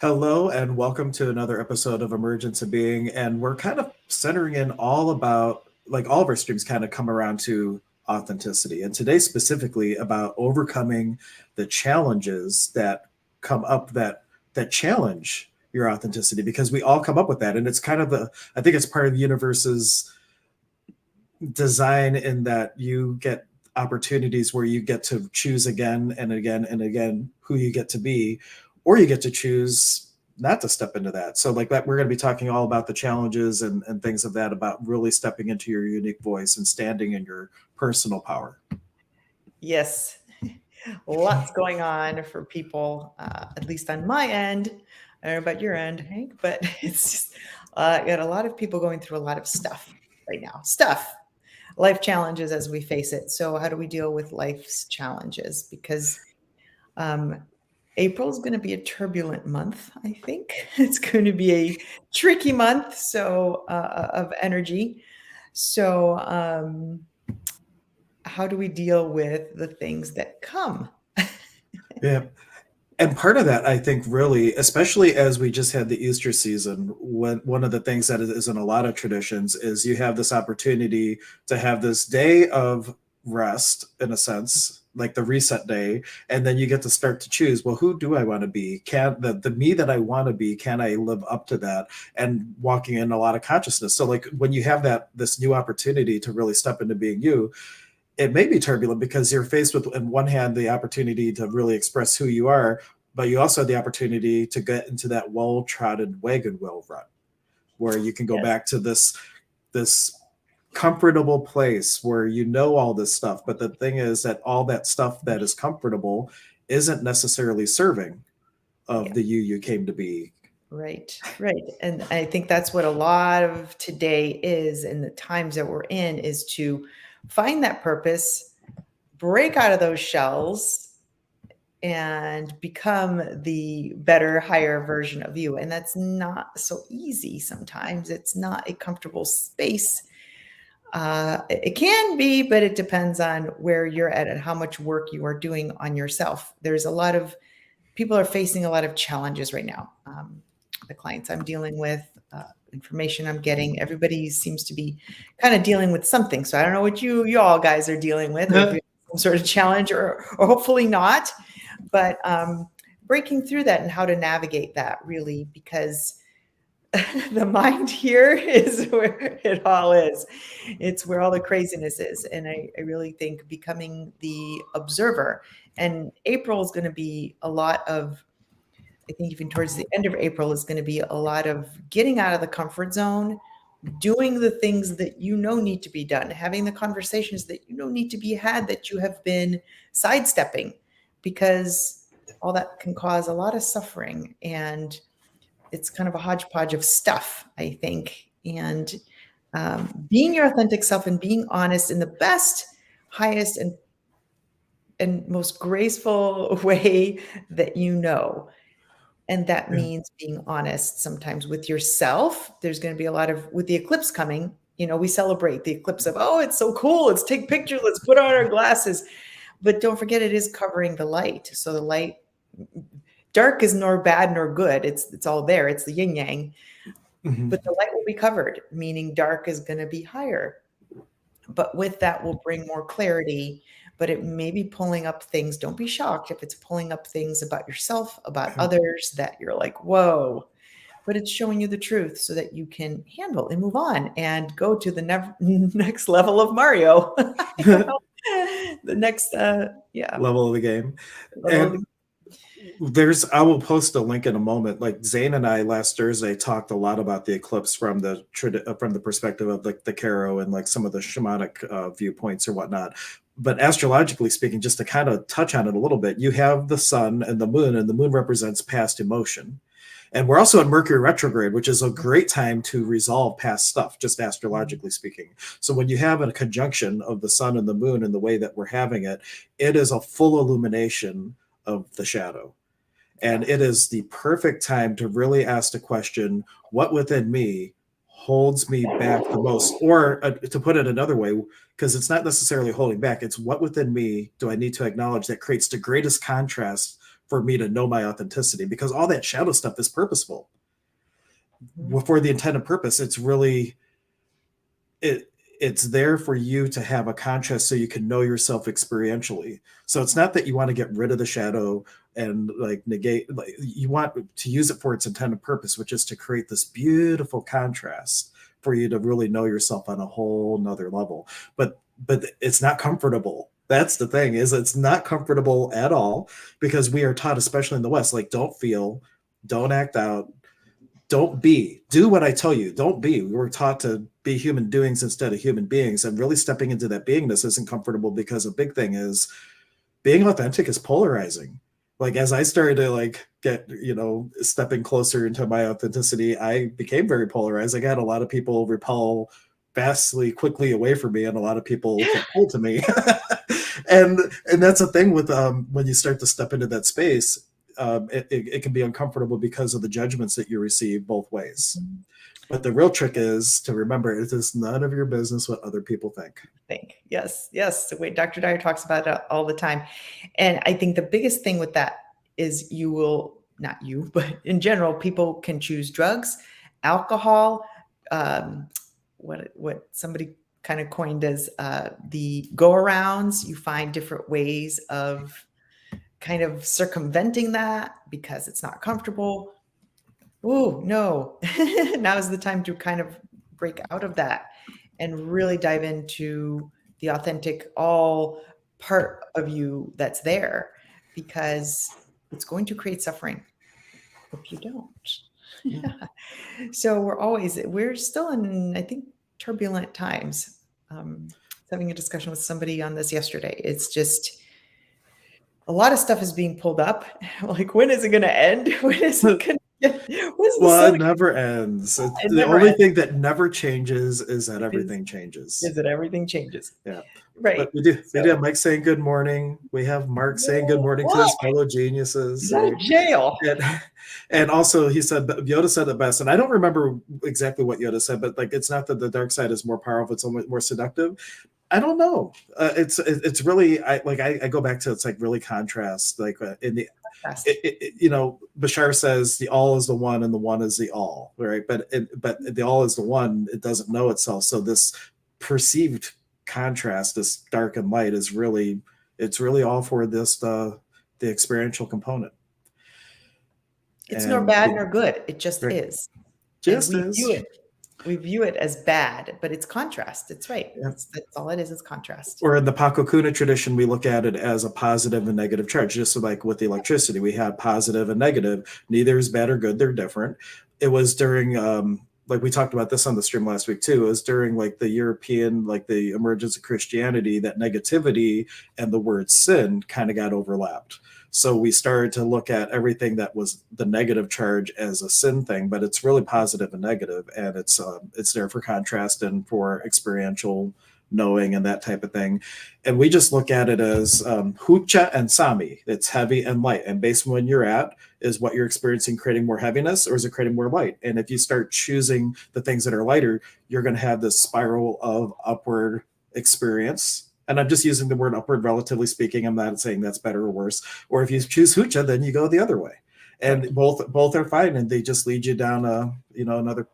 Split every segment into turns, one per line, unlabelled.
Hello and welcome to another episode of Emergence of Being. And we're kind of centering in all about, like all of our streams kind of come around to authenticity. And today specifically about overcoming the challenges that come up that challenge your authenticity, because we all come up with that. And it's kind of I think it's part of the universe's design in that you get opportunities where you get to choose again and again and again who you get to be, or you get to choose not to step into that. So like that, we're going to be talking all about the challenges and things of that, about really stepping into your unique voice and standing in your personal power.
Yes, lots going on for people, at least on my end. I don't know about your end, Hank, but it's just got a lot of people going through a lot of stuff right now. Life challenges as we face it. So, how do we deal with life's challenges? Because April is going to be a turbulent month, I think. It's going to be a tricky month, of energy. So, how do we deal with the things that come?
Yeah. And part of that, I think, really, especially as we just had the Easter season, when one of the things that is in a lot of traditions is you have this opportunity to have this day of rest, in a sense, like the reset day, and then you get to start to choose, well, who do I want to be? Can the me that I want to be, can I live up to that? And walking in a lot of consciousness. So like when you have this new opportunity to really step into being you, it may be turbulent because you're faced with, on one hand, the opportunity to really express who you are, but you also have the opportunity to get into that well-trodden wagon wheel rut where you can go
Yes.
back to this comfortable place where you know all this stuff. But the thing is that all that stuff that is comfortable isn't necessarily serving of
Yeah.
the you came to be.
Right, right. And I think that's what a lot of today is, and the times that we're in, is to find that purpose, break out of those shells, and become the better, higher version of you. And that's not so easy sometimes. It's not a comfortable space. It can be, but it depends on where you're at and how much work you are doing on yourself. There's a lot of people are facing a lot of challenges right now. The clients I'm dealing with, information I'm getting, everybody seems to be kind of dealing with something. So I don't know what you all guys are dealing with, or if you have some sort of challenge, or hopefully not. But breaking through that and how to navigate that, really, because the mind here is where it all is. It's where all the craziness is. And I really think becoming the observer, and April is going to be a lot of, I think even towards the end of April is going to be a lot of getting out of the comfort zone, doing the things that you know need to be done, having the conversations that you know need to be had that you have been sidestepping, because all that can cause a lot of suffering. And it's kind of a hodgepodge of stuff, I think. And being your authentic self and being honest in the best, highest, and most graceful way that you know. And that means being honest sometimes with yourself. There's going to be a lot of, with the eclipse coming, we celebrate the eclipse of, oh, it's so cool. Let's take pictures. Let's put on our glasses. But don't forget, it is covering the light. So the light, dark is nor bad nor good. It's all there. It's the yin yang.
Mhm.
But the light will be covered, meaning dark is going to be higher. But with that will bring more clarity. But it may be pulling up things. Don't be shocked if it's pulling up things about yourself, about others, that you're like, whoa. But it's showing you the truth so that you can handle and move on and go to the next level of Mario. The next,
Level of the game.
level of
And I will post a link in a moment. Like Zane and I last Thursday talked a lot about the eclipse from the perspective of like the Caro and like some of the shamanic viewpoints or whatnot. But astrologically speaking, just to kind of touch on it a little bit, you have the sun and the moon represents past emotion. And we're also in Mercury retrograde, which is a great time to resolve past stuff, just astrologically speaking. So when you have a conjunction of the sun and the moon in the way that we're having it, it is a full illumination of the shadow. And it is the perfect time to really ask the question, what within me holds me back the most? Or to put it another way, because it's not necessarily holding back, it's what within me do I need to acknowledge that creates the greatest contrast for me to know my authenticity, because all that shadow stuff is purposeful.
Mhm.
For the intended purpose. It's really it's there for you to have a contrast so you can know yourself experientially. So it's not that you want to get rid of the shadow and like negate, like you want to use it for its intended purpose, which is to create this beautiful contrast for you to really know yourself on a whole nother level. But it's not comfortable. That's the thing, is it's not comfortable at all, because we are taught, especially in the West, like don't feel, don't act out, don't be, do what I tell you, don't be. We were taught to be human doings instead of human beings, and really stepping into that beingness isn't comfortable, because a big thing is being authentic is polarizing. Like as I started to like get, stepping closer into my authenticity, I became very polarized. I got a lot of people repel vastly quickly away from me, and a lot of people get pulled to me. And that's a thing with when you start to step into that space, it can be uncomfortable because of the judgments that you receive both ways. But the real trick is to remember it is none of your business what other people think.
Yes, yes. The way Dr. Dyer talks about it all the time. And I think the biggest thing with that is you will, not you, but in general, people can choose drugs, alcohol, what somebody kind of coined as the go-arounds. You find different ways of kind of circumventing that because it's not comfortable. Oh, no. Now is the time to kind of break out of that and really dive into the authentic, all part of you that's there, because it's going to create suffering if you don't. Yeah. So we're still in, I think, turbulent times. Having a discussion with somebody on this yesterday. It's just a lot of stuff is being pulled up. Like, when is it going to end? When is it going to get, when's the
Well,
sun?
it never ends.
It
The
never
only
ends.
thing that never changes is that
Is,
everything changes.
is that everything changes.
Yeah.
Right.
But we do
So,
have Mike saying good morning. We have Mark saying good morning to
whoa,
his fellow
is
geniuses,
that a
right?
jail?
And also he said, Yoda said it best, and I don't remember exactly what Yoda said, but like it's not that the dark side is more powerful, it's almost more seductive. I don't know. It's really, I go back to, it's like really contrast, like in the
Fast.
Bashar says the all is the one and the one is the all, right? But the all is the one, it doesn't know itself. So this perceived contrast, this dark and light, is really, it's really all for this the experiential component.
It's nor
And
bad nor good. It just
right,
is. And
just is.
we view it as bad, but it's contrast. It's right.
Yeah.
That's all it is contrast.
Or in the Pakokuna tradition, we look at it as a positive and negative charge. Just so like with the electricity, we have positive and negative. Neither is bad or good. They're different. It was during, like we talked about this on the stream last week too, it was during like the European, like the emergence of Christianity, that negativity and the word sin kind of got overlapped. So we started to look at everything that was the negative charge as a sin thing, but it's really positive and negative, and it's there for contrast and for experiential knowing and that type of thing. And we just look at it as hucha and sami. It's heavy and light. And based on when you're at, is what you're experiencing creating more heaviness, or is it creating more light? And if you start choosing the things that are lighter, you're going to have this spiral of upward experience. And I'm just using the word upward, relatively speaking. I'm not saying that's better or worse. Or if you choose hucha, then you go the other way. And
Right.
both are fine, and they just lead you down another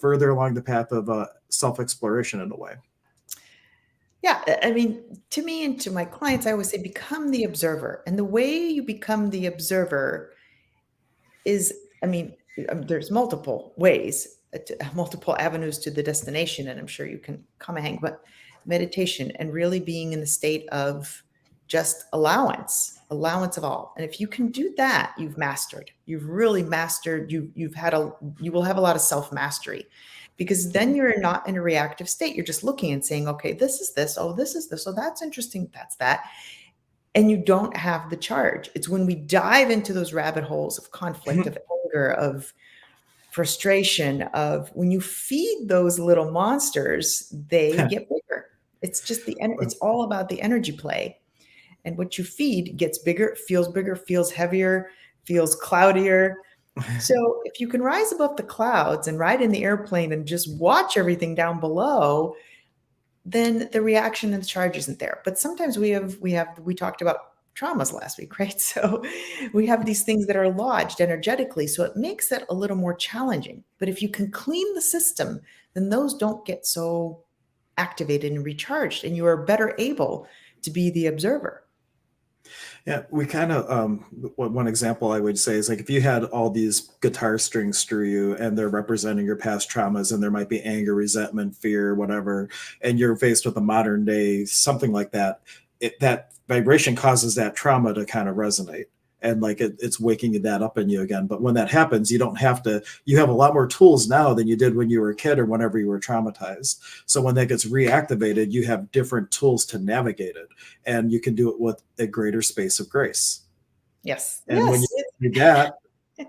further along the path of self-exploration in a way.
Yeah. I mean, to me and to my clients, I always say become the observer. And the way you become the observer is, I mean, there's multiple ways, multiple avenues to the destination, and I'm sure you can comment, Hank, but meditation and really being in the state of just allowance of all. And if you can do that, you've mastered. You've really mastered. You will have a lot of self mastery, because then you're not in a reactive state. You're just looking and saying, okay, this is this. Oh, this is this. Oh, that's interesting. That's that. And you don't have the charge. It's when we dive into those rabbit holes of conflict, of anger, of frustration, of when you feed those little monsters, they get bigger. It's just it's all about the energy play. And what you feed gets bigger, feels heavier, feels cloudier. So if you can rise above the clouds and ride in the airplane and just watch everything down below, then the reaction and the charge isn't there. But sometimes we talked about traumas last week, right? So we have these things that are lodged energetically. So it makes it a little more challenging. But if you can clean the system, then those don't get so activated and recharged, and you are better able to be the observer.
Yeah, we kind of one example I would say is like if you had all these guitar strings through you and they're representing your past traumas and there might be anger, resentment, fear, whatever, and you're faced with a modern day something like that, that vibration causes that trauma to kind of resonate. And like it's waking that up in you again. But when that happens, you don't have to, you have a lot more tools now than you did when you were a kid or whenever you were traumatized. So when that gets reactivated, you have different tools to navigate it, and you can do it with a greater space of grace.
Yes.
And when
Yes.
you do that,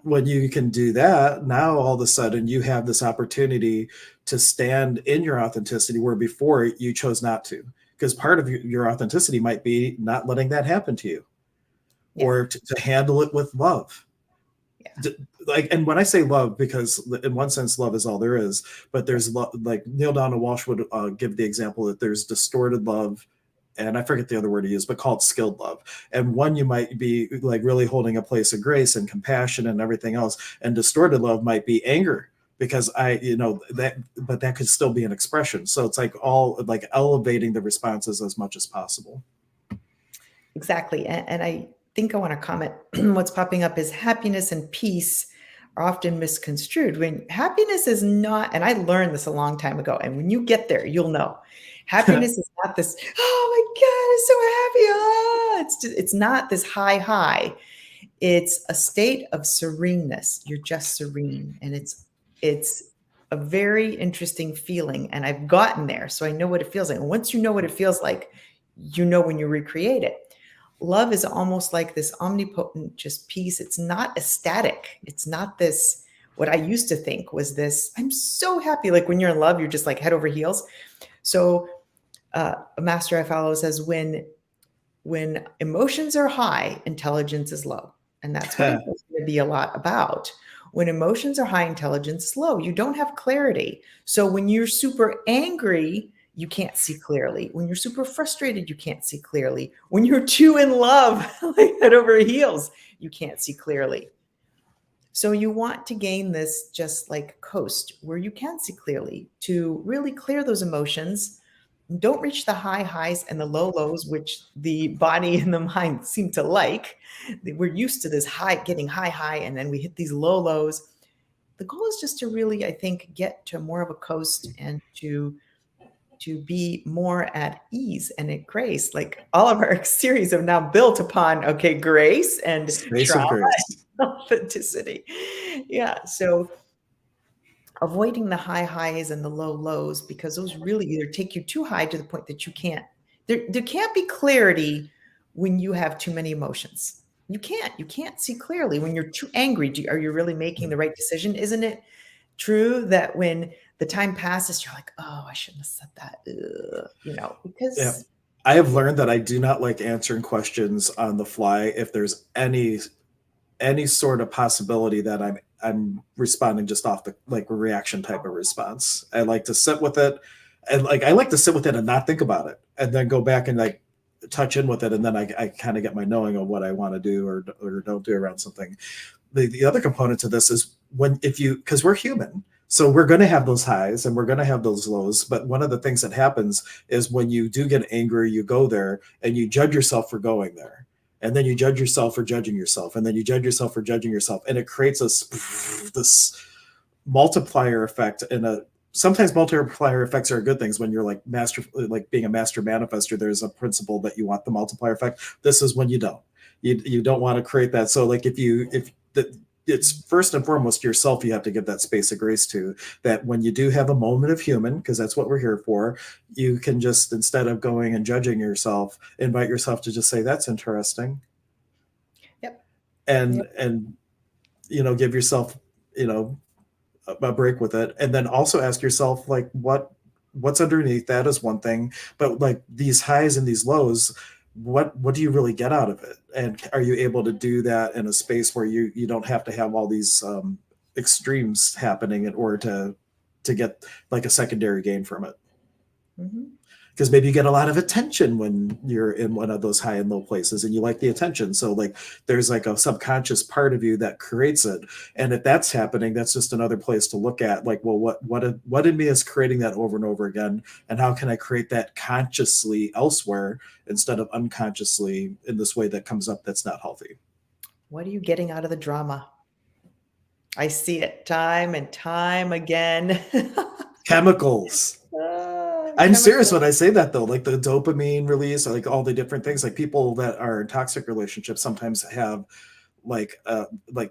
when you can do that, now all of a sudden you have this opportunity to stand in your authenticity where before you chose not to. Because part of your authenticity might be not letting that happen to you,
Yeah.
or to handle it with love.
Yeah.
Like, and when I say love, because in one sense love is all there is, but
Yeah.
there's like Neil Donald Walsh would give the example that there's distorted love, and I forget the other word he used, but called skilled love. And one, you might be like really holding a place of grace and compassion and everything else, and distorted love might be anger, because that, but that could still be an expression. So it's like all like elevating the responses as much as possible.
Exactly. And I think I want to comment what's popping up is happiness and peace are often misconstrued. When happiness is not, and I learned this a long time ago, and when you get there, you'll know. Happiness is not this, oh my God, I'm so happy. Ah, it's not this high high. It's a state of sereneness. You're just serene. And it's a very interesting feeling. And I've gotten there. So I know what it feels like. And once you know what it feels like, you know when you recreate it. Love is almost like this omnipotent just peace. It's not ecstatic. It's not this, what I used to think was this, I'm so happy. Like when you're in love, you're just like head over heels. So a master I follow says when emotions are high, intelligence is low. And that's what it's going to be a lot about. When emotions are high, intelligence is low. You don't have clarity. So when you're super angry, you can't see clearly. When you're super frustrated, you can't see clearly. When you're too in love, like head over heels, you can't see clearly. So you want to gain this just like coast where you can see clearly to really clear those emotions. Don't reach the high highs and the low lows, which the body and the mind seem to like. We're used to this high, getting high, high, and then we hit these low lows. The goal is just to really, I think, get to more of a coast and to be more at ease and at grace. Like all of our series have now built upon, okay, grace and
Space
trauma
of grace.
and authenticity. Yeah. So avoiding the high highs and the low lows, because those really either take you too high to the point that you can't, there can't be clarity when you have too many emotions. You can't see clearly when you're too angry. Are you really making the right decision? Isn't it true that when the time passes, you're like, oh, I shouldn't have said that,
Yeah.
because
I have learned that I do not like answering questions on the fly if there's any sort of possibility that I'm responding just off the like reaction type of response. I like to sit with it, and like I like to sit with it and not think about it, and then go back and like touch in with it, and then I kind of get my knowing of what I want to do or don't do around something. The other component to this is when if you because we're human, so we're going to have those highs and we're going to have those lows, but one of the things that happens is when you do get angry, you go there and you judge yourself for going there, and then you judge yourself for judging yourself, and then you judge yourself for judging yourself, and it creates this multiplier effect. And a sometimes multiplier effects are good things when you're like being a master manifester. There's a principle that you want the multiplier effect. This is when you don't want to create that. So like if the it's first and foremost yourself you have to give that space of grace to, that when you do have a moment of human, because that's what we're here for, you can just, instead of going and judging yourself, invite yourself to just say, that's interesting.
yep,
and
yep.
and give yourself you know a break with it, and then also ask yourself like what's underneath that is one thing, but like these highs and these lows, what do you really get out of it, and are you able to do that in a space where you don't have to have all these extremes happening in order to get like a secondary gain from it.
Mhm.
because maybe you get a lot of attention when you're in one of those high and low places and you like the attention. So like there's like a subconscious part of you that creates it. And if that's happening, that's just another place to look at, like, well, what in me is creating that over and over again, and how can I create that consciously elsewhere instead of unconsciously in this way that comes up that's not healthy.
What are you getting out of the drama? I see it time and time again.
Chemicals. I'm serious
Chemical.
when I say that though, like the dopamine release, like all the different things, like people that are in toxic relationships sometimes have like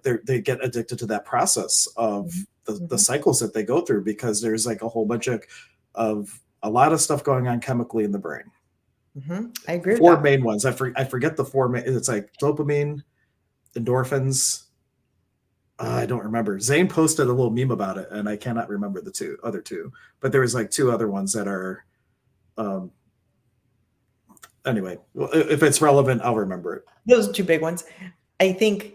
they get addicted to that process of
Mhm,
the
mhm,
cycles that they go through, because there's like a whole bunch of a lot of stuff going on chemically in the brain.
mhm. I agree with
Four
that.
main ones. I forget the four main. It's like dopamine, endorphins. I don't remember. Zane posted a little meme about it, and I cannot remember the other two. But there was like two other ones that are. Um, anyway, if it's relevant, I'll remember it.
Those are two big ones. I think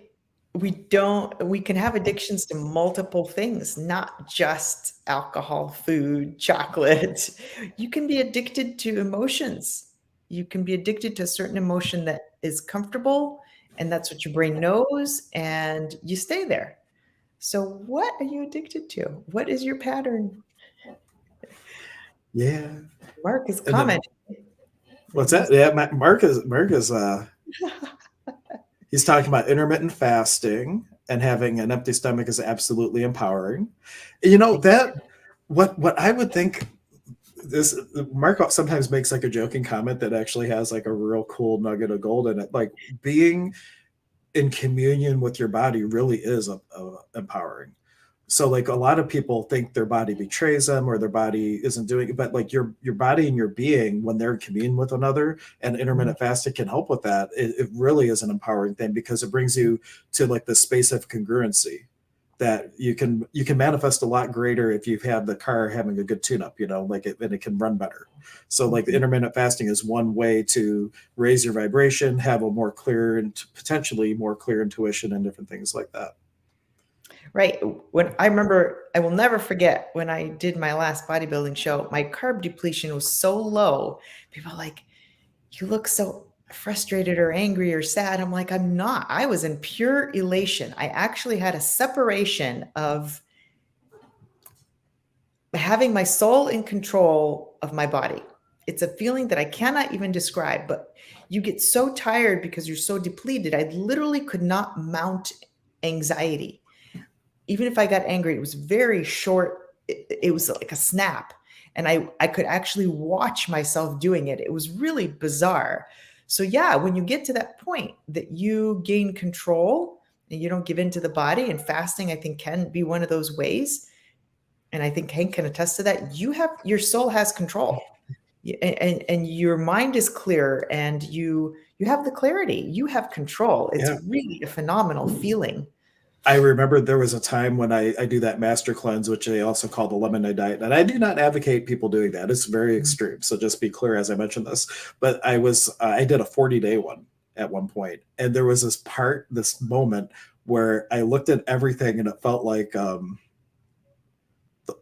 we can have addictions to multiple things, not just alcohol, food, chocolate. You can be addicted to emotions. You can be addicted to a certain emotion that is comfortable, and that's what your brain knows, and you stay there. So, what are you addicted to? What is your pattern?
Yeah,
Mark is
and then
commenting.
what's
He's
that? Yeah, Mark is he's talking about intermittent fasting and having an empty stomach is absolutely empowering. You know that what I would think this Mark sometimes makes like a joking comment that actually has like a real cool nugget of gold in it. Like being in communion with your body really is empowering. So like a lot of people think their body betrays them or their body isn't doing it, but like your body and your being, when they're in communion with another, and intermittent fasting can help with that. It really is an empowering thing, because it brings you to like the space of congruency that you can manifest a lot greater if you've had the car having a good tune up, like and it can run better. So like the
Mhm.
intermittent fasting is one way to raise your vibration, have a more clear and potentially more clear intuition and different things like that.
Right. When I remember, I will never forget when I did my last bodybuilding show, my carb depletion was so low. People are like, you look so frustrated or angry or sad. I'm like, I'm not. I was in pure elation. I actually had a separation of having my soul in control of my body. It's a feeling that I cannot even describe, but you get so tired because you're so depleted. I literally could not mount anxiety. Even if I got angry, it was very short. It was like a snap. And I could actually watch myself doing it. It was really bizarre. So, yeah, when you get to that point that you gain control and you don't give in to the body, and fasting, I think, can be one of those ways. And I think Hank can attest to that. Your soul has control. And your mind is clear, and you have the clarity. You have control. It's
Yeah.
really a phenomenal feeling.
I remember there was a time when I do that master cleanse, which they also call the lemonade diet, and I do not advocate people doing that. It's very extreme. So just be clear as I mentioned this. But I did a 40-day one at one point, and there was this moment where I looked at everything and it felt like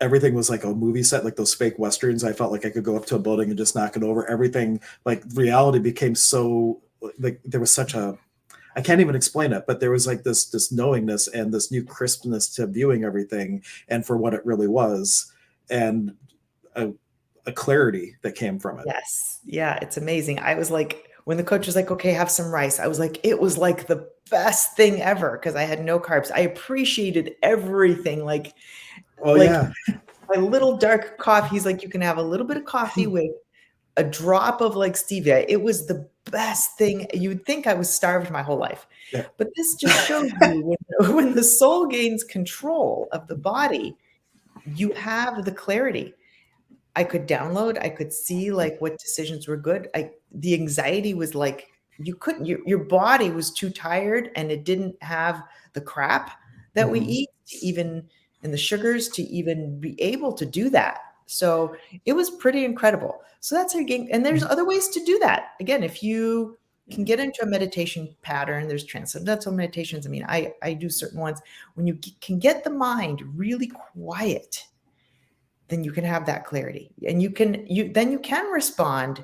everything was like a movie set, like those fake westerns. I felt like I could go up to a building and just knock it over. Everything, like reality became so, like there was such a, I can't even explain it, but there was like this knowingness and this new crispness to viewing everything and for what it really was, and a, a clarity that came from it.
Yes. Yeah, it's amazing. I was like, when the coach was like, okay, have some rice, I was like, it was like the best thing ever because I had no carbs. I appreciated everything.
Oh
Like
yeah,
my little dark coffee. He's like, you can have a little bit of coffee with a drop of like stevia. It was the best thing. You would think I was starved my whole life.
yeah,
But this just shows you when the soul gains control of the body, you have the clarity. I could download, I could see like what decisions were good. The anxiety was like you couldn't your body was too tired and it didn't have the crap that we
mhm.
eat to even and the sugars to even be able to do that. So it was pretty incredible. So that's how you gain, and there's other ways to do that. Again, if you can get into a meditation pattern, there's transcendental meditations. I mean, I do certain ones when you can get the mind really quiet then you can have that clarity, and you can respond,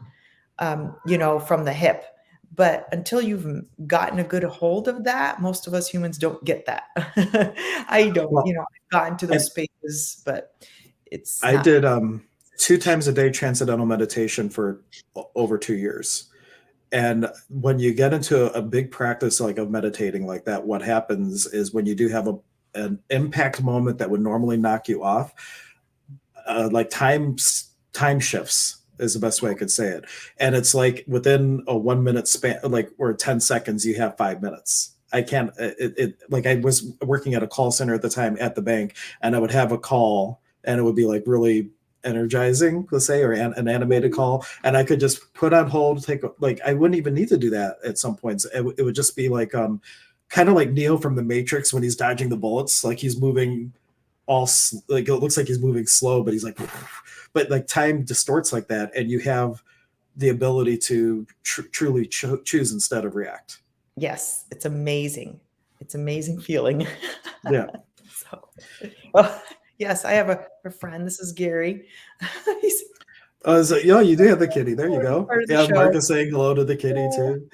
from the hip. But until you've gotten a good hold of that, most of us humans don't get that. I don't,
Well,
I've gotten to those
and
spaces, but it's
I
not.
did 2 times a day transcendental meditation for over 2 years. And when you get into a big practice like of meditating like that, what happens is when you do have an impact moment that would normally knock you off, like time shifts is the best way I could say it. And it's like within a 1 minute span, like or 10 seconds, you have 5 minutes. I can't, like I was working at a call center at the time at the bank, and I would have a call and it would be like really energizing, let's say, or an animated call. And I could just put on hold, like, I wouldn't even need to do that at some points. It would just be like, kind of like Neo from the Matrix when he's dodging the bullets, like he's moving like it looks like he's moving slow, but he's like, but like time distorts like that, and you have the ability to truly choose instead of react.
Yes, it's amazing. It's amazing feeling.
Yeah.
So, oh, yes, I have a friend. This is Gary. He's
So, yeah, you do have the kitty. There you go.
part of the
Yeah, Mark
show.
is saying hello to the kitty too.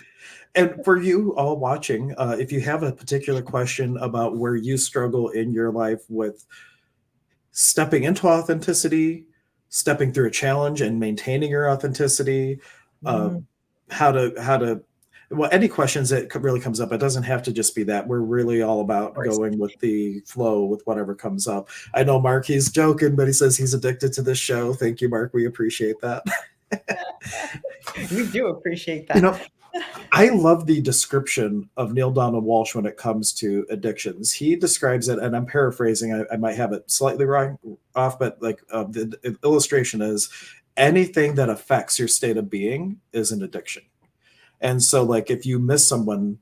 And for you all watching, if you have a particular question about where you struggle in your life with stepping into authenticity, stepping through a challenge and maintaining your authenticity, uh,
Mhm.
how to well, any questions that really comes up, it doesn't have to just be that. We're really all
Of
about
course.
going with the flow with whatever comes up. I know Mark, he's joking, but he says he's addicted to this show. Thank you, Mark. We appreciate that.
We do appreciate
You
that.
know, I love the description of Neil Donald Walsh when it comes to addictions. He describes it, and I'm paraphrasing. I might have it slightly wrong off, but like the illustration is anything that affects your state of being is an addiction. And so, like, if you miss someone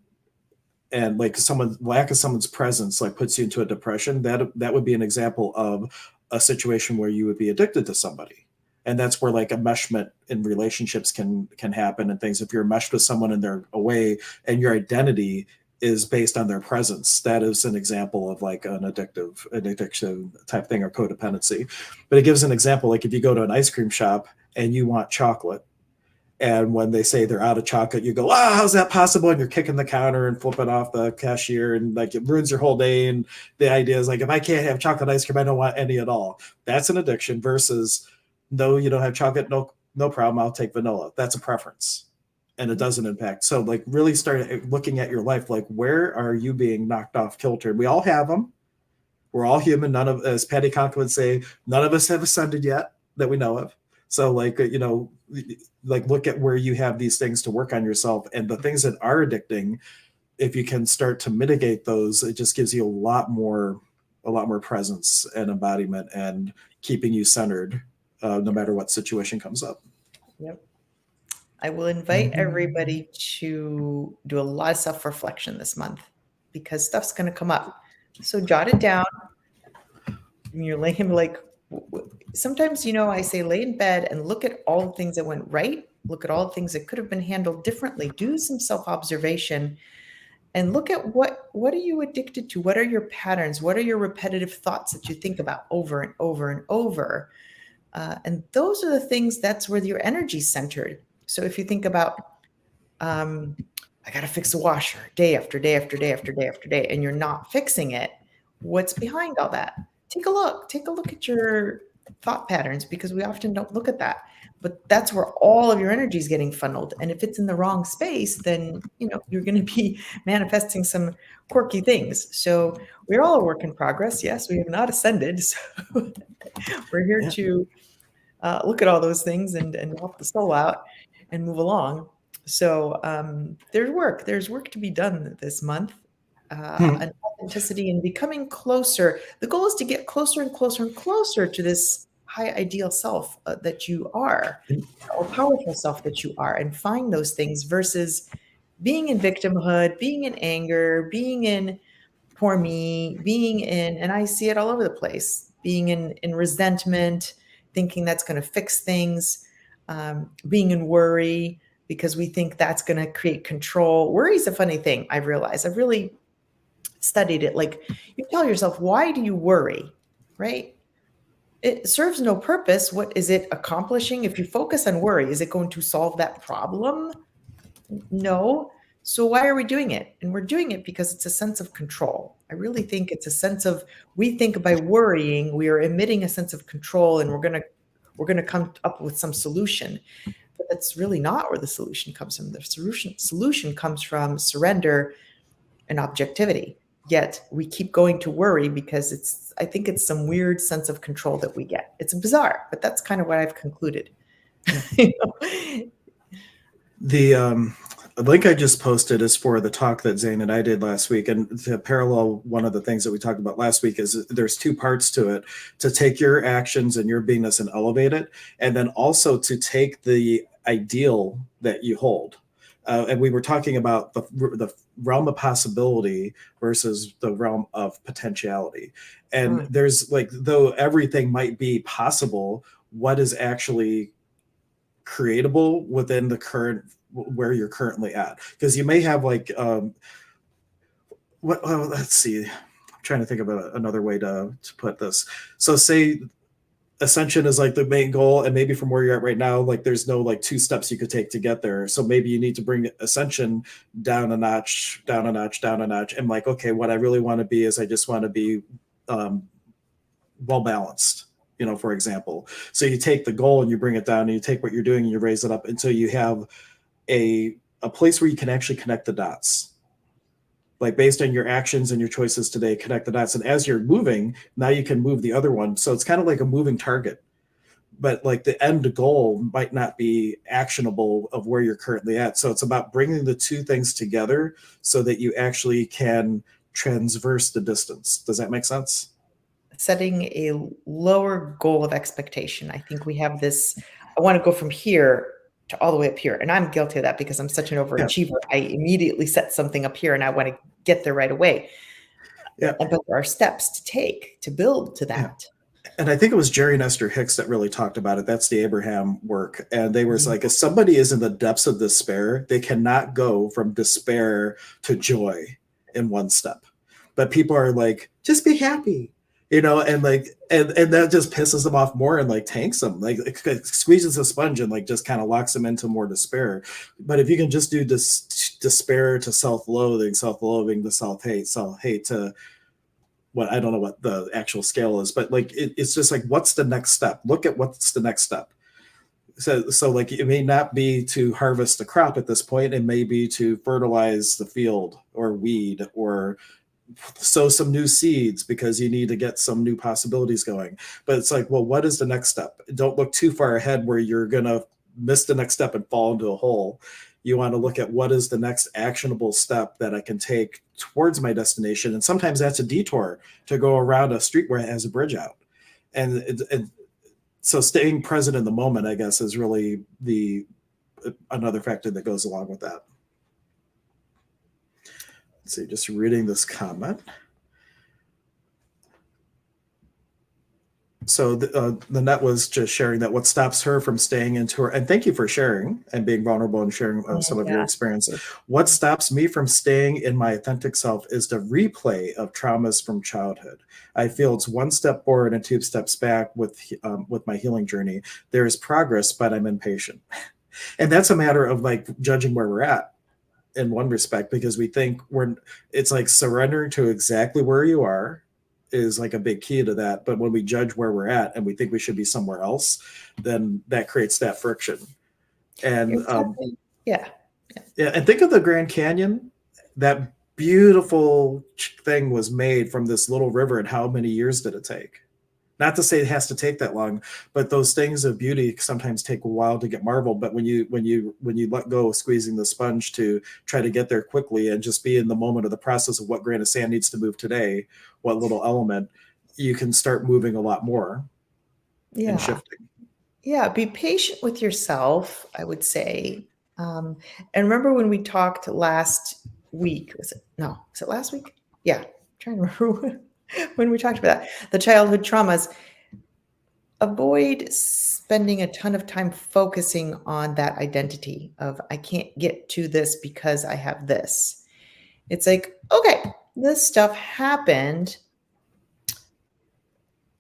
and like someone lack of someone's presence, like puts you into a depression, that would be an example of a situation where you would be addicted to somebody. And that's where like enmeshment in relationships can happen and things. If you're meshed with someone and they're away and your identity is based on their presence, that is an example of like an addiction type thing or codependency. But it gives an example, like if you go to an ice cream shop and you want chocolate, and when they say they're out of chocolate, you go, "Ah, how's that possible?" And you're kicking the counter and flipping off the cashier, and like it ruins your whole day. And the idea is like, if I can't have chocolate ice cream, I don't want any at all. That's an addiction. Versus, no, you don't have chocolate, no problem. I'll take vanilla. That's a preference, and it doesn't impact. So like, really start looking at your life. Like, where are you being knocked off kilter? We all have them. We're all human. None of, as Patty Conklin would say, none of us have ascended yet that we know of. So like, like look at where you have these things to work on yourself, and the things that are addicting, if you can start to mitigate those, it just gives you a lot more presence and embodiment and keeping you centered, no matter what situation comes up.
Yep. I will invite everybody to do a lot of self-reflection this month because stuff's going to come up. So jot it down. When you're laying like sometimes, I say lay in bed and look at all the things that went right. Look at all the things that could have been handled differently. Do some self-observation and look at what are you addicted to? What are your patterns? What are your repetitive thoughts that you think about over and over and over? And those are the things, that's where your energy's centered. So if you think about, I got to fix the washer day after day after day after day after day, and you're not fixing it, what's behind all that? Take a look at your thought patterns, because we often don't look at that. But that's where all of your energy is getting funneled. And if it's in the wrong space, then you're going to be manifesting some quirky things. So we're all a work in progress. Yes, we have not ascended. So we're here
Yeah.
to look at all those things and help the soul out and move along. So there's work to be done this month.
Hmm.
An authenticity and becoming closer. The goal is to get closer and closer and closer to this high ideal self that you are, or powerful self that you are, and find those things versus being in victimhood, being in anger, being in poor me, being in, and I see it all over the place, being in resentment, thinking that's going to fix things, being in worry because we think that's going to create control. Worry is a funny thing. I've realized. I've really studied it. Like, you tell yourself, why do you worry, right? It serves no purpose. What is it accomplishing? If you focus on worry, is it going to solve that problem? No. So why are we doing it? And we're doing it because it's a sense of control. I really think it's a sense of, we think by worrying, we are emitting a sense of control, and we're going to come up with some solution. But that's really not where the solution comes from. The solution comes from surrender and objectivity. Yet we keep going to worry because I think it's some weird sense of control that we get. It's bizarre, but that's kind of what I've concluded. You know?
The link I just posted is for the talk that Zane and I did last week. And to parallel one of the things that we talked about last week is there's two parts to it: to take your actions and your beingness and elevate it, and then also to take the ideal that you hold. And we were talking about the realm of possibility versus the realm of potentiality. And there's like, though everything might be possible, what is actually creatable within the current where you're currently at? Because you may have like let's see, I'm trying to think of another way to put this. So say ascension is like the main goal, and maybe from where you're at right now, like there's no like two steps you could take to get there. So maybe you need to bring ascension down a notch, down a notch, down a notch, and like, okay, what I really want to be is I just want to be well balanced, for example. So you take the goal and you bring it down, and you take what you're doing and you raise it up until you have a place where you can actually connect the dots. Like based on your actions and your choices today, connect the dots. And as you're moving, now you can move the other one. So it's kind of like a moving target. But like the end goal might not be actionable of where you're currently at. So it's about bringing the two things together so that you actually can transverse the distance. Does that make sense?
Setting a lower goal of expectation. I think we have this, I want to go from here to all the way up here. And I'm guilty of that because I'm such an overachiever. Yeah. I immediately set something up here and I want to get there right away.
Yeah.
But there are steps to take to build to that.
Yeah. And I think it was Jerry and Esther Hicks that really talked about it. That's the Abraham work. And they were like, if somebody is in the depths of despair, they cannot go from despair to joy in one step. But people are like, just be happy. And like, and that just pisses them off more and like tanks them, like it squeezes a sponge and like just kind of locks them into more despair. But if you can just do this despair to self-loathing to self-hate to what, I don't know what the actual scale is, but like, it's just like, what's the next step? Look at what's the next step. So like, it may not be to harvest the crop at this point. It may be to fertilize the field or weed or sow some new seeds because you need to get some new possibilities going. But it's like, well, what is the next step? Don't look too far ahead where you're going to miss the next step and fall into a hole. You want to look at what is the next actionable step that I can take towards my destination. And sometimes that's a detour to go around a street where it has a bridge out. And so staying present in the moment, I guess, is really another factor that goes along with that. Let's see, just reading this comment. So the net was just sharing that what stops her from staying into her, and thank you for sharing and being vulnerable and sharing some of your experience. What stops me from staying in my authentic self is the replay of traumas from childhood. I feel it's one step forward and two steps back with my healing journey. There is progress, but I'm impatient. And that's a matter of like judging where we're at in one respect, because we think it's like surrendering to exactly where you are is like a big key to that. But when we judge where we're at and we think we should be somewhere else, then that creates that friction. And
yeah.
And think of the Grand Canyon. That beautiful thing was made from this little river, and how many years did it take? Not to say it has to take that long, but those things of beauty sometimes take a while to get marveled. But when you let go of squeezing the sponge to try to get there quickly and just be in the moment of the process of what grain of sand needs to move today, what little element, you can start moving a lot more and shifting.
Yeah, be patient with yourself, I would say. And remember when we talked last week, was it last week? Yeah, I'm trying to remember when we talked about that, the childhood traumas. Avoid spending a ton of time focusing on that identity of I can't get to this because I have this. It's like, okay, this stuff happened.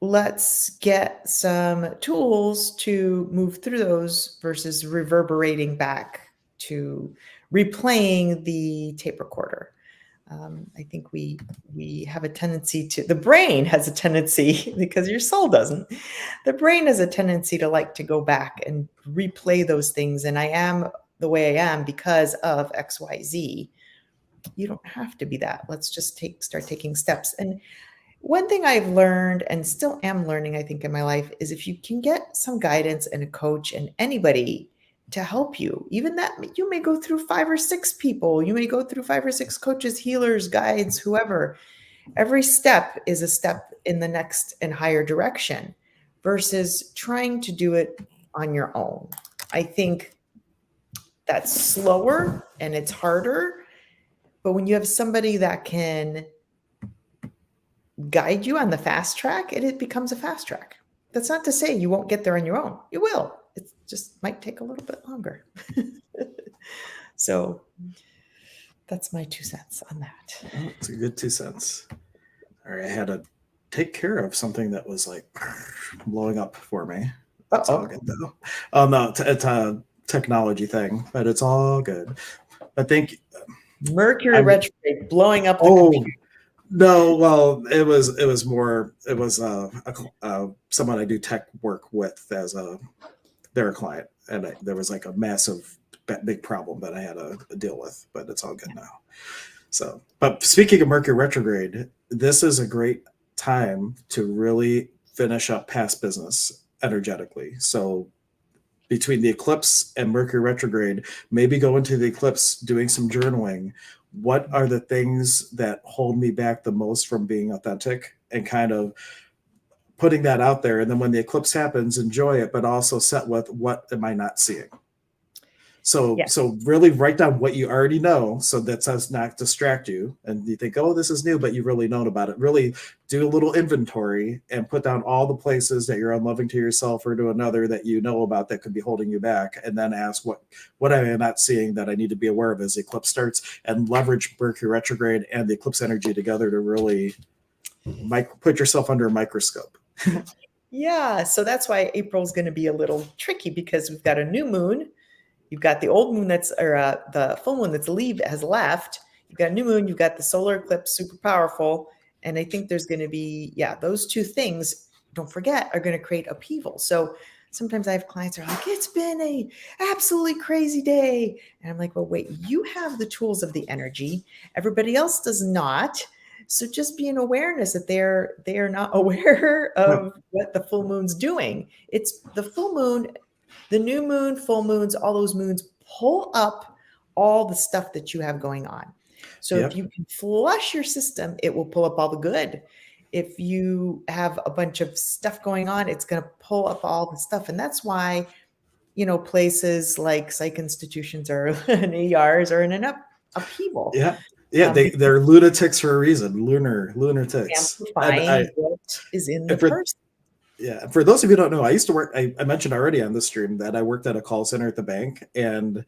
let's get some tools to move through those versus reverberating back to replaying the tape recorder. I think we have a tendency to, the brain has a tendency, because your soul doesn't, the brain has a tendency to like to go back and replay those things. And I am the way I am because of XYZ. You don't have to be that. Let's just start taking steps. And one thing I've learned and still am learning, I think, in my life is if you can get some guidance and a coach and anybody to help you, even that you may go through 5 or 6 people, you may go through 5 or 6 coaches, healers, guides, whoever. Every step is a step in the next and higher direction versus trying to do it on your own. I think that's slower and it's harder. But when you have somebody that can guide you on the fast track, it becomes a fast track. That's not to say you won't get there on your own. You will. It just might take a little bit longer. So that's my 2 cents on that.
Oh, it's a good 2 cents. All right, I had to take care of something that was like blowing up for me. It's all good though. Oh no, it's a technology thing, but it's all good. I think
Mercury retrograde blowing up the computer.
No, well, it was someone I do tech work with as they're a client, and there was like a massive big problem that I had to deal with, but it's all good now. So, but speaking of Mercury retrograde, this is a great time to really finish up past business energetically. So between the eclipse and Mercury retrograde, maybe go into the eclipse doing some journaling. What are the things that hold me back the most from being authentic, and kind of putting that out there? And then when the eclipse happens, enjoy it, but also set with what am I not seeing? So, so really write down what you already know, so that does not distract you. And you think, oh, this is new, but you've really known about it. Really do a little inventory and put down all the places that you're unloving to yourself or to another that you know about that could be holding you back. And then ask what am I not seeing that I need to be aware of as the eclipse starts, and leverage Mercury retrograde and the eclipse energy together to really put yourself under a microscope.
Yeah. So that's why April is going to be a little tricky, because we've got a new moon. You've got the old moon the full moon has left. You've got a new moon. You've got the solar eclipse, super powerful. And I think there's going to be, those two things, don't forget, are going to create upheaval. So sometimes I have clients who are like, it's been a absolutely crazy day. And I'm like, well, wait, you have the tools of the energy. Everybody else does not. So just be an awareness that they are not aware of what the full moon's doing. It's the full moon. The new moon, full moons, all those moons pull up all the stuff that you have going on. So if you can flush your system, it will pull up all the good. If you have a bunch of stuff going on, it's going to pull up all the stuff. And that's why, places like psych institutions and ERs are in an upheaval.
Yeah. Yeah, they're lunatics for a reason. Lunatics.
Amplifying what is in the person.
Yeah, for those of you who don't know, I used to work. I mentioned already on this stream that I worked at a call center at the bank, and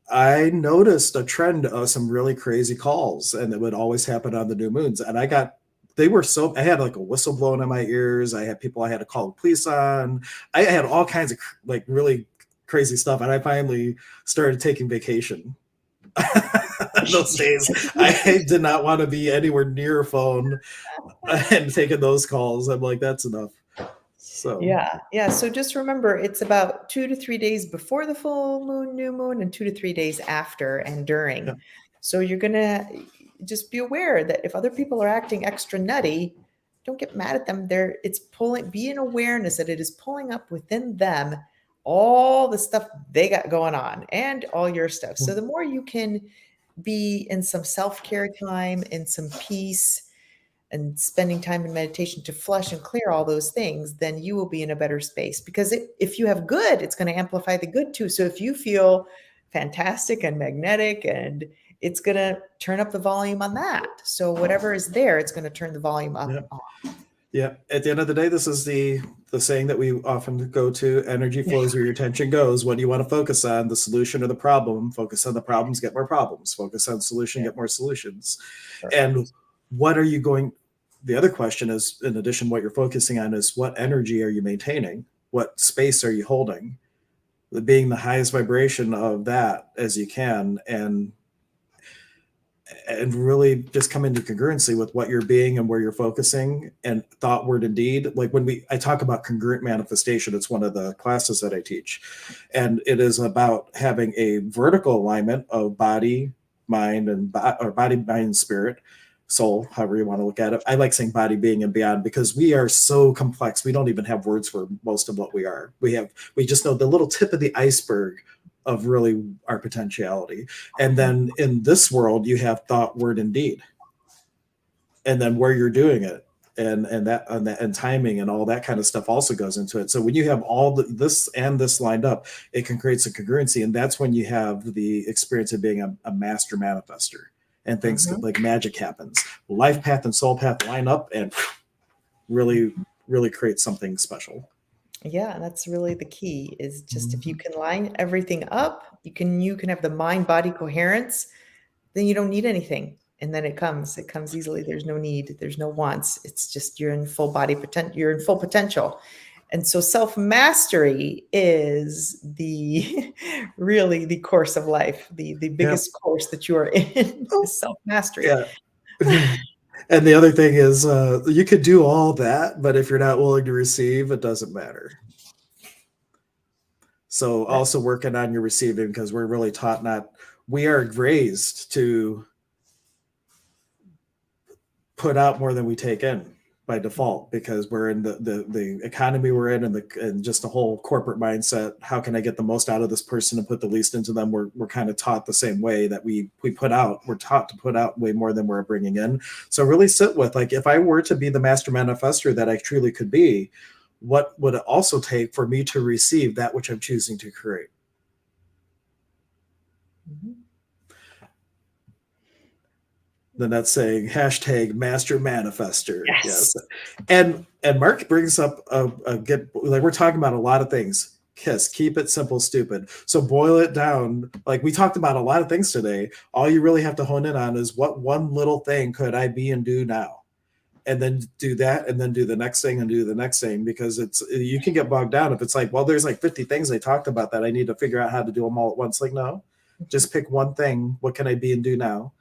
I noticed a trend of some really crazy calls, and it would always happen on the new moons. And I had like a whistle blowing in my ears. I had people I had to call the police on. I had all kinds of like really crazy stuff, and I finally started taking vacation. Those days I did not want to be anywhere near a phone and taking those calls. I'm like, that's enough. So
so just remember, it's about 2 to 3 days before the full moon, new moon, and 2 to 3 days after and during. So you're gonna just be aware that if other people are acting extra nutty, don't get mad at them. Be an awareness that it is pulling up within them all the stuff they got going on and all your stuff. So the more you can be in some self-care time, in some peace, and spending time in meditation to flush and clear all those things, then you will be in a better space. Because if you have good, it's going to amplify the good too. So if you feel fantastic and magnetic, and it's going to turn up the volume on that. So whatever is there, it's going to turn the volume up.
Yeah. At the end of the day, this is the saying that we often go to: energy flows where your attention goes. What do you want to focus on? The solution or the problem? Focus on the problems, get more problems. Focus on solution, get more solutions. And what are you going? the other question is, in addition, what you're focusing on is what energy are you maintaining? What space are you holding? Being the highest vibration of that as you can, and really just come into congruency with what you're being and where you're focusing, and thought, word, and deed. Like I talk about congruent manifestation, it's one of the classes that I teach, and it is about having a vertical alignment of body, mind, or body, mind, spirit, soul, however you want to look at it. I like saying body, being, and beyond, because we are so complex. We don't even have words for most of what we are. We just know the little tip of the iceberg of really our potentiality. And then in this world, you have thought, word, and deed, and then where you're doing it, and timing and all that kind of stuff also goes into it. So when you have all this and this lined up, it can create some congruency, and that's when you have the experience of being a master manifester, and things like magic happens. Life path and soul path line up and really, really create something special.
Yeah, that's really the key, is just if you can line everything up, you can have the mind body coherence, then you don't need anything. And then it comes easily. There's no need, there's no wants. It's just you're in full body potential, you're in full potential. And so self-mastery is the really the course of life. The biggest course that you are in is self-mastery.
Yeah. And the other thing is, you could do all that, but if you're not willing to receive, it doesn't matter. So also working on your receiving, because we're really taught we are raised to put out more than we take in by default, because we're in the economy we're in, and just the whole corporate mindset. How can I get the most out of this person and put the least into them? We're kind of taught the same way that we put out. We're taught to put out way more than we're bringing in. So really sit with, like, if I were to be the master manifester that I truly could be, what would it also take for me to receive that which I'm choosing to create? Then that's saying hashtag master manifester. Yes. And Mark brings up a good, like, we're talking about a lot of things. KISS, keep it simple, stupid. So boil it down. Like, we talked about a lot of things today. All you really have to hone in on is, what one little thing could I be and do now? And then do that, and then do the next thing, and do the next thing, because you can get bogged down if it's like, well, there's like 50 things I talked about that I need to figure out how to do them all at once. Like, no, just pick one thing. What can I be and do now?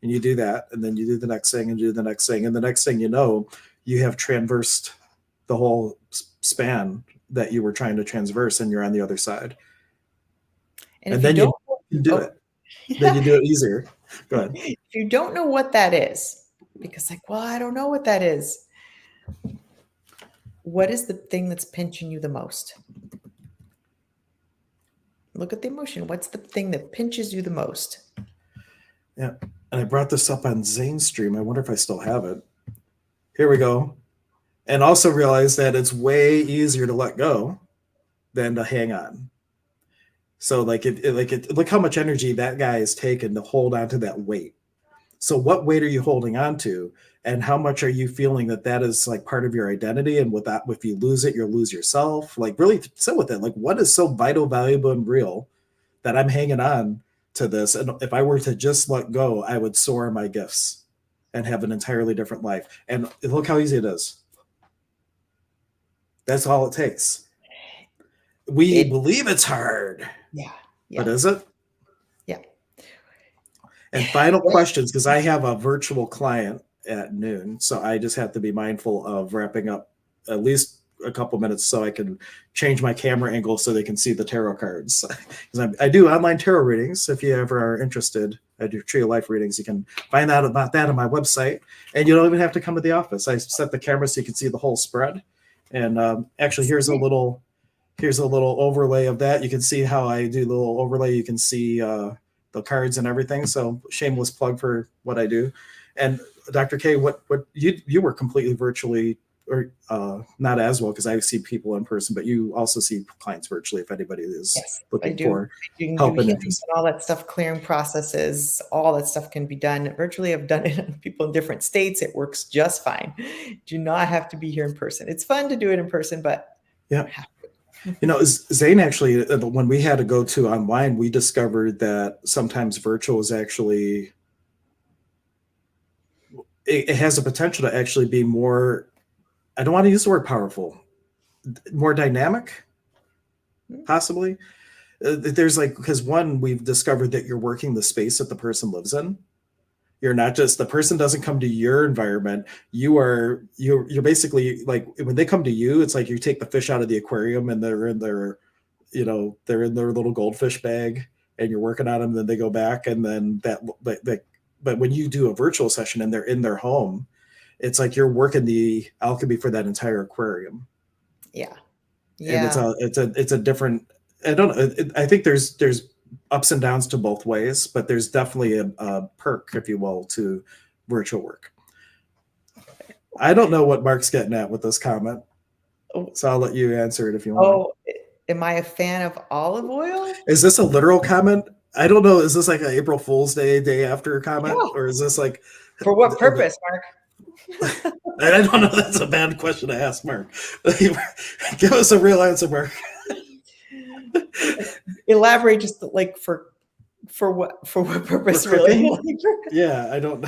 And you do that, and then you do the next thing, and do the next thing, and the next thing you have traversed the whole span that you were trying to transverse, and you're on the other side. And then you do it. Then you do it easier. Go ahead.
If you don't know what that is, because like, well, I don't know what that is. What is the thing that's pinching you the most? Look at the emotion. What's the thing that pinches you the most?
Yeah. And I brought this up on Zane's stream. I wonder if I still have it. Here we go. And also realize that it's way easier to let go than to hang on. So look how much energy that guy has taken to hold on to that weight. So what weight are you holding on to? And how much are you feeling that is like part of your identity? And with that, if you lose it, you'll lose yourself. Like, really sit with it. Like, what is so vital, valuable, and real that I'm hanging on to this? And if I were to just let go, I would soar in my gifts and have an entirely different life. And look how easy it is. That's all it takes. We believe it's hard.
Yeah.
But is it?
Yeah.
And final questions, because I have a virtual client at noon, so I just have to be mindful of wrapping up at least a couple minutes so I can change my camera angle so they can see the tarot cards. Because I do online tarot readings. If you ever are interested, I do Tree of Life readings. You can find out about that on my website, and you don't even have to come to the office. I set the camera so you can see the whole spread. And actually, here's a little overlay of that. You can see how I do the little overlay. You can see the cards and everything. So shameless plug for what I do. And Dr. K, what you were completely virtually, or not as well, because I see people in person, but you also see clients virtually if anybody is looking for help and interest.
And all that stuff, clearing processes, all that stuff can be done virtually. I've done it on people in different states. It works just fine. Do not have to be here in person. It's fun to do it in person, but
yeah. Zane, actually, when we had to go to online, we discovered that sometimes virtual is actually it has a potential to actually be more, I don't want to use the word powerful, more dynamic, possibly. There's like, because one, we've discovered that you're working the space that the person lives in. You're not just, the person doesn't come to your environment. You're basically like, when they come to you, it's like you take the fish out of the aquarium and they're in their, they're in their little goldfish bag, and you're working on them. Then they go back, and then but when you do a virtual session and they're in their home, it's like you're working the alchemy for that entire aquarium.
Yeah.
And
Yeah.
it's a different, I don't know. I think there's ups and downs to both ways, but there's definitely a perk, if you will, to virtual work. I don't know what Mark's getting at with this comment, so I'll let you answer it if you want.
Oh, am I a fan of olive oil?
Is this a literal comment? I don't know. Is this like an April Fool's day after comment,
Yeah.
or is this like
For what purpose, Mark?
I don't know. That's a bad question to ask, Mark. Give us a real answer, Mark.
Elaborate, just like for what purpose,
For
really?
cooking? Yeah, I don't.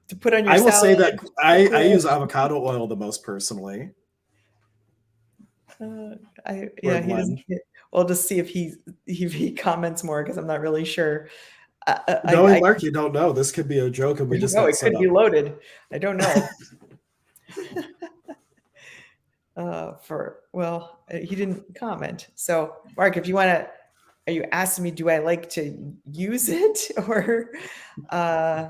To put on your
I will say
salad,
that I use avocado oil the most personally.
yeah, he doesn't. We'll just see if he comments more, because I'm not really sure.
Knowing Mark, you don't know. This could be a joke, and we just got
it
set
could
up.
be loaded. I don't know. He didn't comment. So, Mark, if you want to, are you asking me, do I like to use it, or I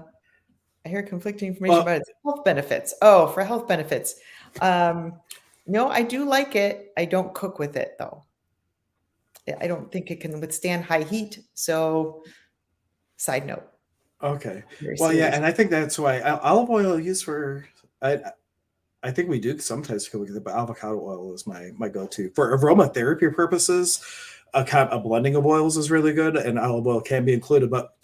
hear conflicting information about its health benefits? Oh, for health benefits. No, I do like it. I don't cook with it, though. I don't think it can withstand high heat. So, side note.
Okay. Well, yeah, and I think that's why olive oil used for I think we do sometimes cook with it, but avocado oil is my go-to for aromatherapy purposes. A blending of oils is really good, and olive oil can be included. But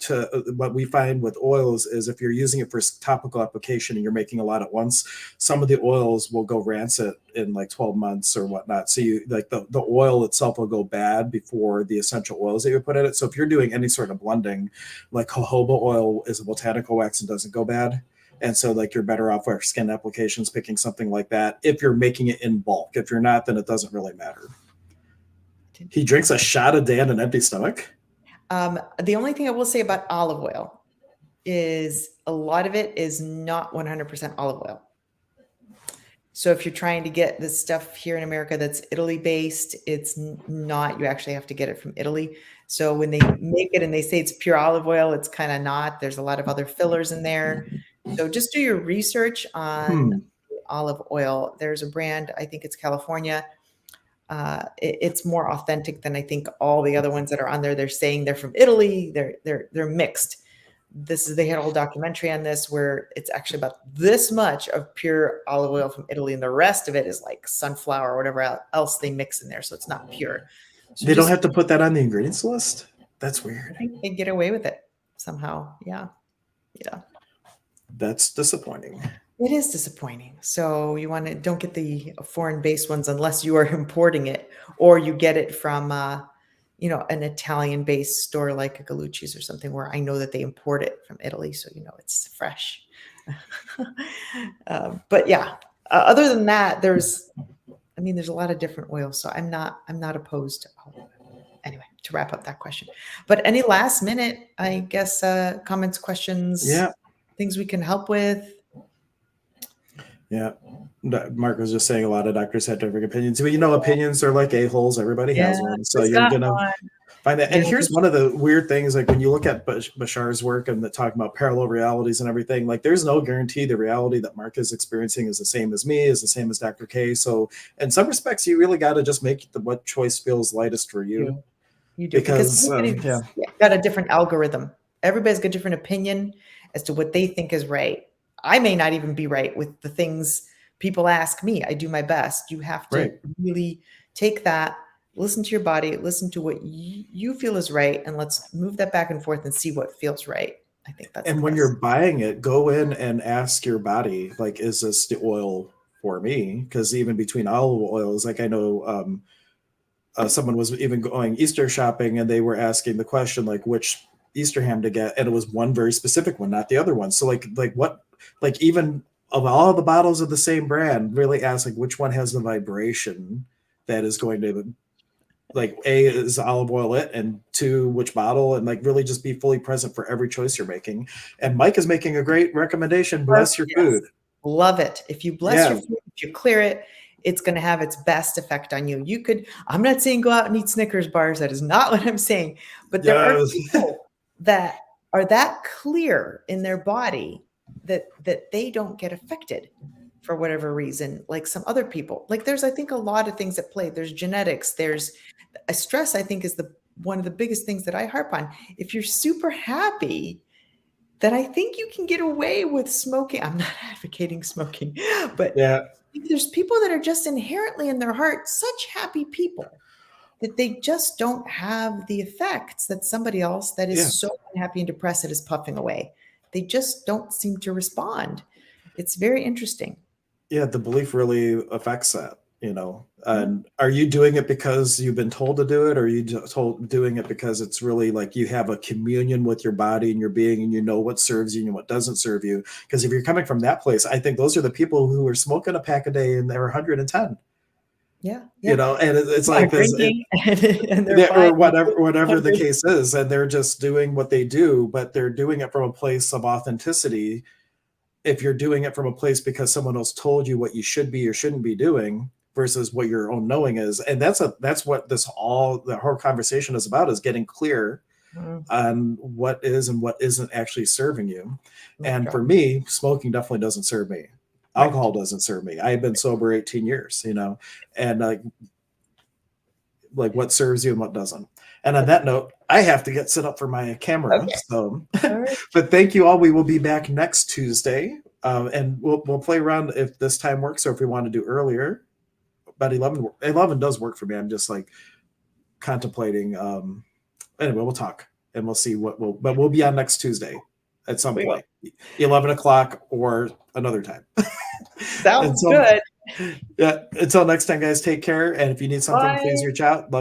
what we find with oils is if you're using it for topical application and you're making a lot at once, some of the oils will go rancid in like 12 months or whatnot. So you like the oil itself will go bad before the essential oils that you put in it. So if you're doing any sort of blending, like jojoba oil is a botanical wax and doesn't go bad. And so like you're better off for skin applications picking something like that if you're making it in bulk. If you're not, then it doesn't really matter. He drinks a shot a day on an empty stomach.
The only thing I will say about olive oil is a lot of it is not 100% olive oil. So if you're trying to get this stuff here in America that's Italy based, it's not. You actually have to get it from Italy. So when they make it and they say it's pure olive oil, it's kind of not. There's a lot of other fillers in there. So just do your research on olive oil. There's a brand, I think it's California. It's more authentic than I think all the other ones that are on there. They're saying they're from Italy. They're mixed. They had a whole documentary on this where it's actually about this much of pure olive oil from Italy, and the rest of it is like sunflower or whatever else they mix in there. So it's not pure. So
they don't have to put that on the ingredients list. That's weird.
I think they get away with it somehow. Yeah.
That's disappointing.
It is disappointing. So don't get the foreign-based ones unless you are importing it, or you get it from, an Italian-based store like a Gallucci's or something, where I know that they import it from Italy, so it's fresh. But yeah, other than that, there's a lot of different oils, so I'm not opposed to all of it. Anyway, to wrap up that question. But any last minute, I guess, comments, questions, things we can help with?
Yeah. Mark was just saying a lot of doctors have different opinions. But opinions are like a-holes. Everybody has one. So you're going to find that. And here's one of the weird things. Like when you look at Bashar's work and talking about parallel realities and everything, like there's no guarantee the reality that Mark is experiencing is the same as me, is the same as Dr. K. So in some respects, you really got to just make what choice feels lightest for you.
You do. Because everybody's got a different algorithm. Everybody's got a different opinion as to what they think is right. I may not even be right with the things people ask me. I do my best. You have to really take that, listen to your body, listen to what you feel is right, and let's move that back and forth and see what feels right. I think that's.
And when you're buying it, go in and ask your body, like, is this the oil for me? Because even between olive oils, like I know someone was even going Easter shopping and they were asking the question, like, which Easter ham to get, and it was one very specific one, not the other one. So like what like even of all the bottles of the same brand, really ask like which one has the vibration that is going to, like, A, is olive oil it, and two, which bottle, and like really just be fully present for every choice you're making. And Mike is making a great recommendation: bless your
Yes.
food.
Love it. If you bless your
Yeah,
food, if you clear it, it's going to have its best effect on you. You could, I'm not saying go out and eat Snickers bars. That is not what I'm saying. But there are
yeah,
people that are that clear in their body that they don't get affected for whatever reason, like some other people. Like there's, I think, a lot of things at play. There's genetics. There's a stress, I think, is the one of the biggest things that I harp on. If you're super happy, that I think you can get away with smoking. I'm not advocating smoking, but
yeah,
there's people that are just inherently in their heart such happy people that they just don't have the effects that somebody else that
yeah.
is so unhappy and depressed that is puffing away. They just don't seem to respond. It's very interesting.
Yeah, the belief really affects that, you know.
Yeah.
And are you doing it because you've been told to do it, or are you doing it because it's really like you have a communion with your body and your being, and you know what serves you and what doesn't serve you? Because if you're coming from that place, I think those are the people who are smoking a pack a day and they're 110,
Yeah.
you
Yeah.
know. And it's
Are
like this,
drinking and they're
yeah,
fine.
or whatever the
100.
case is, and they're just doing what they do, but they're doing it from a place of authenticity. If you're doing it from a place because someone else told you what you should be or shouldn't be doing versus what your own knowing is, and that's what the whole conversation is about, is getting clear
Mm,
on what is and what isn't actually serving you.
mic
And for
drop.
me, smoking definitely doesn't serve me.
Right.
Alcohol doesn't serve me. I've been sober 18 years, you know. And like what serves you and what doesn't. And on that note, I have to get set up for my camera.
Okay.
So,
All right.
but thank you all. We will be back next Tuesday, and we'll play around if this time works or if we want to do earlier. But 11 does work for me. I'm just like contemplating. Anyway, we'll talk and we'll see what but we'll be on next Tuesday at some
We will.
point, 11 o'clock or another time.
Sounds
Until
good.
yeah, until next time, guys. Take care, and if you need something, please
Bye.
reach out.